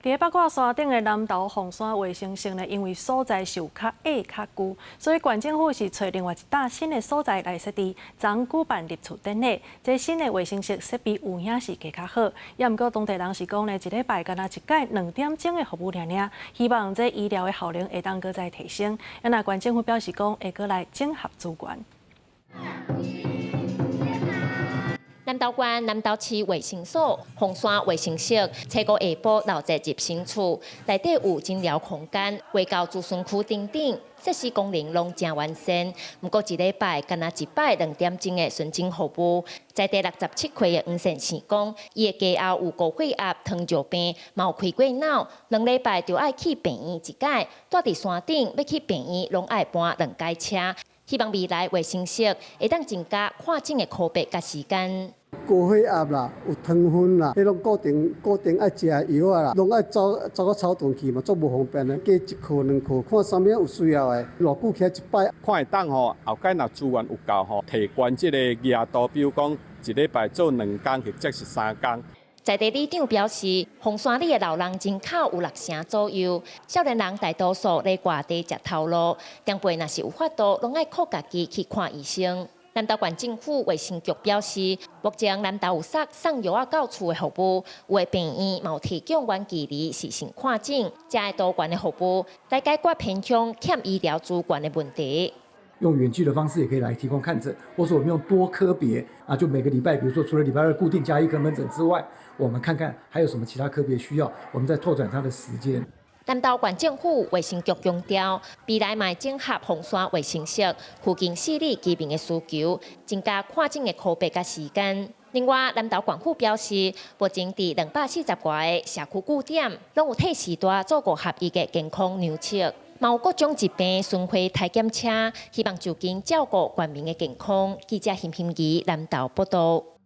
伫八卦山顶的南投凤山卫生城呢，因为所在受较矮较高，所以县政府是找另外一搭新的所在来设置，昨举办入厝典礼。这新的卫生室设备有影是加较好，也毋过当地人是讲呢，一礼拜敢若一届2点钟的服务尔，希望这医疗的效能会当搁再提升。那县政府表示讲会搁来整合资源。南投县南投市卫生所凤山卫生室，初五下晡闹热入新厝，内底有诊疗空间，围到子孙区等等，设施功能拢真完善。不过一礼拜敢若一摆2点钟的纯净服务。在地67岁的黄先生讲，伊的家后有高血压、糖尿病，嘛有开过脑，2礼拜就爱去病院一届，住伫山顶要去病院拢爱搬2架车。希望未来卫生室会当增加看诊的科别甲时间。高血压啦，有糖分啦，迄拢固定爱食药啊啦，拢爱走到草屯去嘛，足无方便的。加1颗2颗，看啥物有需要的，偌久起一摆。看会当吼，后盖若资源有够吼，提悬即个额度，比如讲一礼拜做2工或者是3工。在地里长表示，凤山里的老人人口有6成左右，少年人大多数在外地食头路，长辈若是有法度，拢爱靠家己去看医生。南投县政府卫生局表示，目前南投有送药到厝的服务，有的病院嘛有提供远距离视讯看诊，这个多元的服务来解决偏乡欠医疗资源的问题。用远距的方式也可以来提供看诊，或是我们用多科别啊，就每个礼拜，比如说除了礼拜2固定加1科门诊之外，我们看看还有什么其他科别需要，我们再拓展它的时间。南投县政府卫生局强调，未来卖整合凤山卫生室，附近市里居民的需求，增加看诊的科别甲时间。另外，南投县府表示，目前伫240多个社区据点，拢有替时代做过合一的健康牛测。嘛有各种疾病巡回体检车，希望就近照顾全民的健康。记者辛欣怡南投报道。